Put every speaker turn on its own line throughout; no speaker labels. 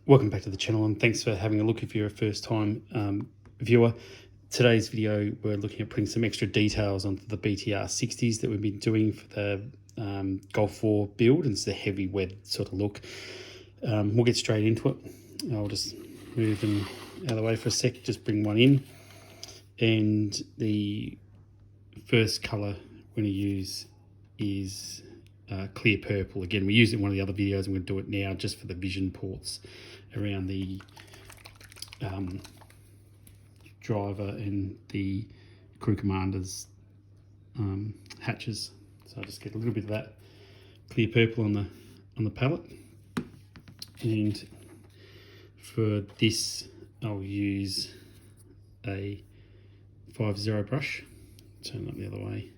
Welcome back to the channel, and thanks for having a look if you're a first time viewer. Today's video, we're looking at putting some extra details onto the BTR-60s that we've been doing for the Golf 4 build, and it's the heavy wet sort of look. We'll get straight into it. I'll just move them out of the way for a sec, just bring one in. And the first colour we're going to use is clear purple. Again, we used it in one of the other videos. I'm going to do it now just for the vision ports around the driver and the crew commander's hatches. So I'll just get a little bit of that clear purple on the palette. And for this, I'll use a 5-0 brush. Turn it up the other way.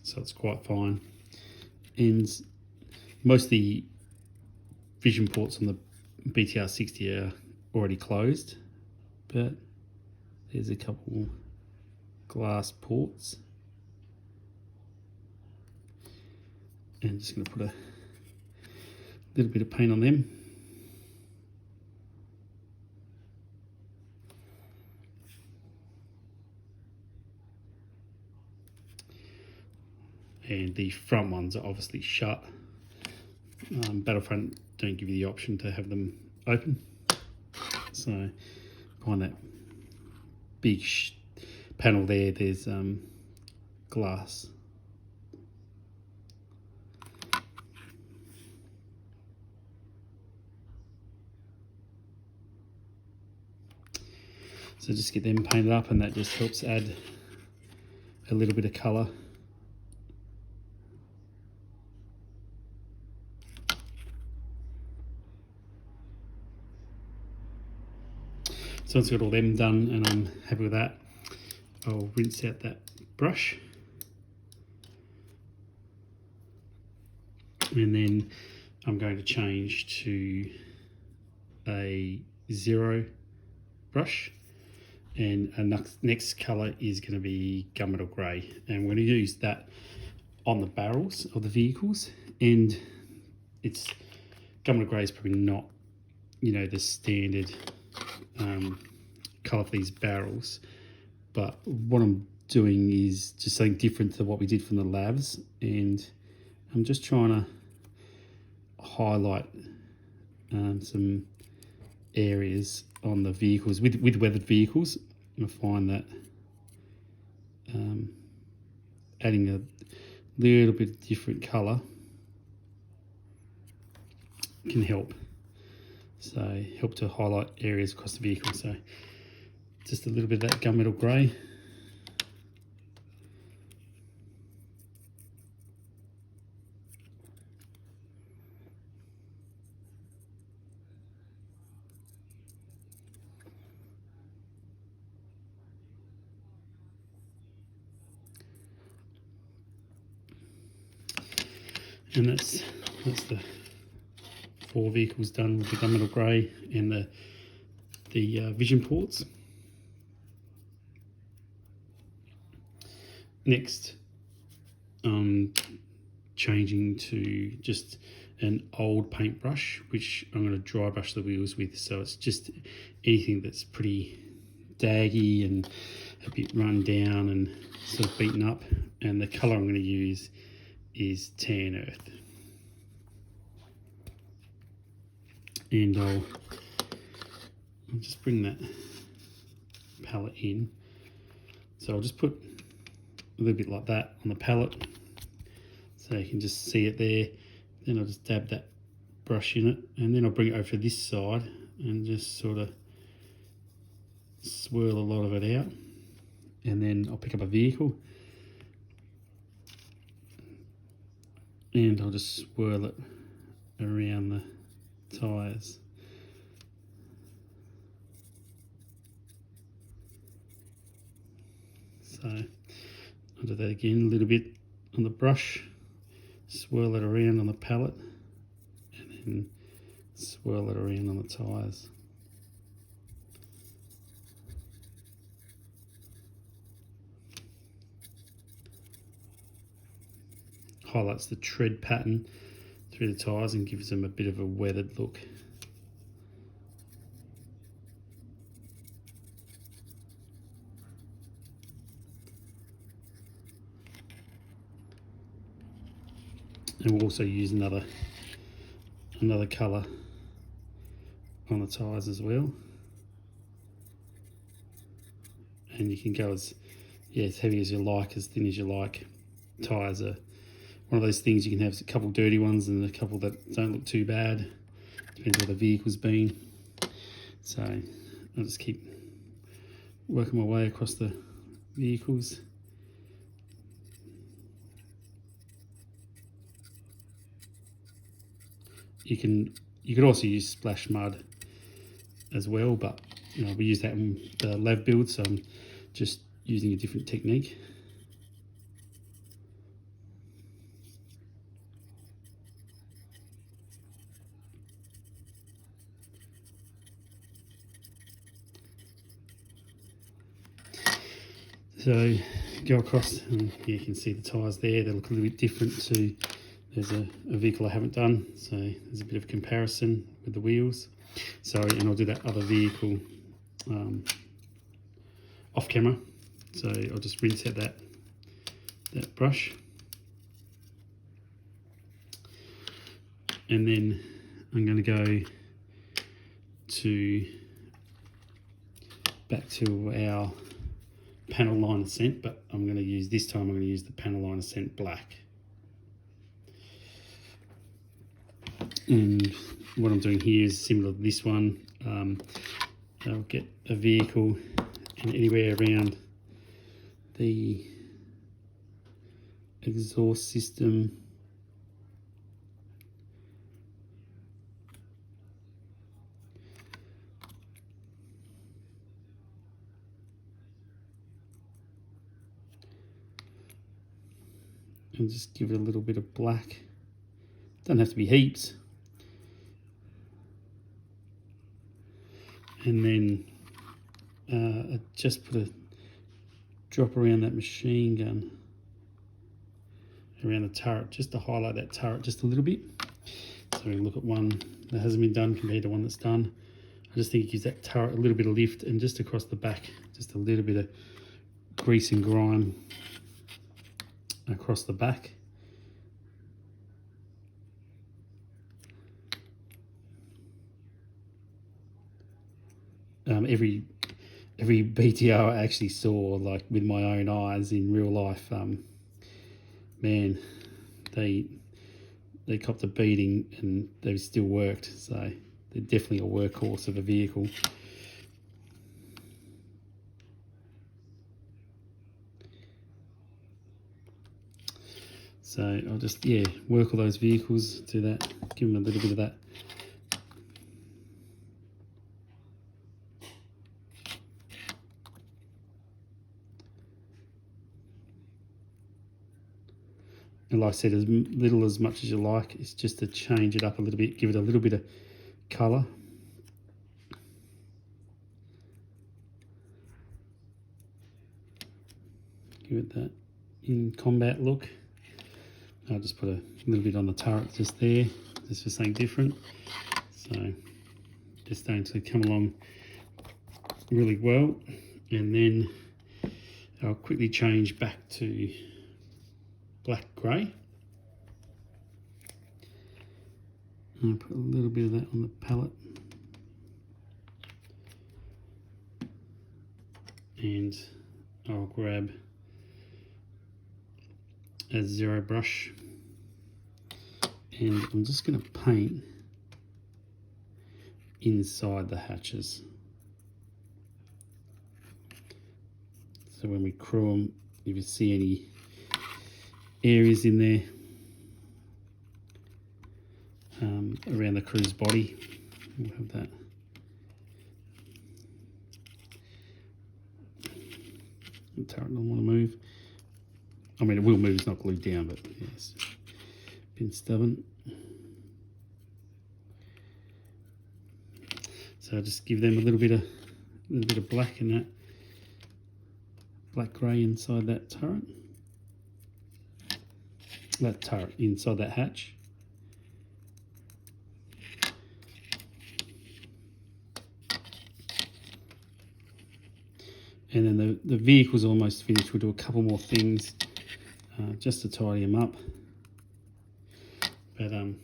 So it's quite fine. And most of the vision ports on the BTR-60 are already closed, but there's a couple glass ports. And I'm just going to put a little bit of paint on them. And the front ones are obviously shut. Battlefront don't give you the option to have them open. So behind that big panel there's glass. So just get them painted up, and that just helps add a little bit of colour. So once I've got all them done and I'm happy with that, I'll rinse out that brush. And then I'm going to change to a 0 brush. And our next colour is going to be gunmetal grey. And we're going to use that on the barrels of the vehicles. And it's gunmetal grey is probably not, the standard colour for these barrels, but what I'm doing is just something different to what we did from the labs, and I'm just trying to highlight some areas on the vehicles with weathered vehicles. I find that adding a little bit of different colour can help. So help to highlight areas across the vehicle. So just a little bit of that gunmetal grey. And that's the 4 vehicles done with the gunmetal grey and the vision ports. Next, changing to just an old paintbrush, which I'm going to dry brush the wheels with. So it's just anything that's pretty daggy and a bit run down and sort of beaten up. And the colour I'm going to use is Tan Earth. And I'll just bring that palette in. So I'll just put a little bit like that on the palette, so you can just see it there. Then I'll just dab that brush in it, and then I'll bring it over to this side and just sort of swirl a lot of it out. And then I'll pick up a vehicle and I'll just swirl it around the tyres. So I'll do that again, a little bit on the brush, swirl it around on the palette, and then swirl it around on the tyres. Highlights the tread pattern through the tyres and gives them a bit of a weathered look. And we'll also use another colour on the tyres as well. And you can go as heavy as you like, as thin as you like. Tyres are one of those things you can have a couple dirty ones and a couple that don't look too bad. Depends what the vehicle's been. So I'll just keep working my way across the vehicles. You could also use splash mud as well, but we use that in the lav build, so I'm just using a different technique. So go across and you can see the tyres there. They look a little bit different to, there's a vehicle I haven't done, so there's a bit of comparison with the wheels. So, and I'll do that other vehicle off camera. So I'll just rinse out that brush. And then I'm going to go back to our panel line ascent, but I'm going to use the panel line ascent black. And what I'm doing here is similar to this one. I'll get a vehicle and anywhere around the exhaust system, and just give it a little bit of black. Doesn't have to be heaps. And then I just put a drop around that machine gun, around the turret, just to highlight that turret just a little bit. So we look at one that hasn't been done compared to one that's done. I just think it gives that turret a little bit of lift, and just across the back, just a little bit of grease and grime across the back. Every BTR I actually saw, like with my own eyes in real life, man, they copped a beating and they still worked. So they're definitely a workhorse of a vehicle. So I'll just work all those vehicles, do that, give them a little bit of that. And like I said, as little as much as you like. It's just to change it up a little bit, give it a little bit of colour. Give it that in combat look. I'll just put a little bit on the turret just there, just for something different. So just going to come along really well. And then I'll quickly change back to black grey. And I'll put a little bit of that on the palette. And I'll grab a zero brush, and I'm just going to paint inside the hatches. So when we crew them, if you see any areas in there around the crew's body, we'll have that. The turret doesn't want to move. I mean, it will move, it's not glued down, but yeah, it's been stubborn. So I just give them a little bit of black in that, black grey inside that turret. Inside that hatch. And then the vehicle's almost finished. We'll do a couple more things just to tidy them up. But I'll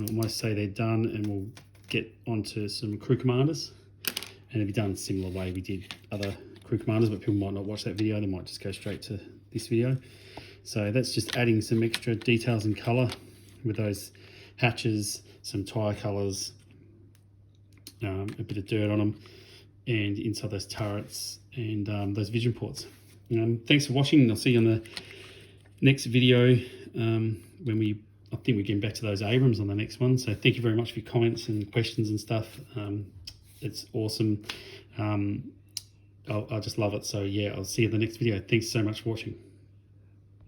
almost say they're done, and we'll get onto some crew commanders. And it'll be done a similar way we did other crew commanders, but people might not watch that video. They might just go straight to this video. So that's just adding some extra details and colour with those hatches, some tyre colours, a bit of dirt on them, and inside those turrets and those vision ports. Thanks for watching. I'll see you on the next video when I think we're getting back to those Abrams on the next one. So thank you very much for your comments and questions and stuff. It's awesome. I just love it. So yeah, I'll see you in the next video. Thanks so much for watching.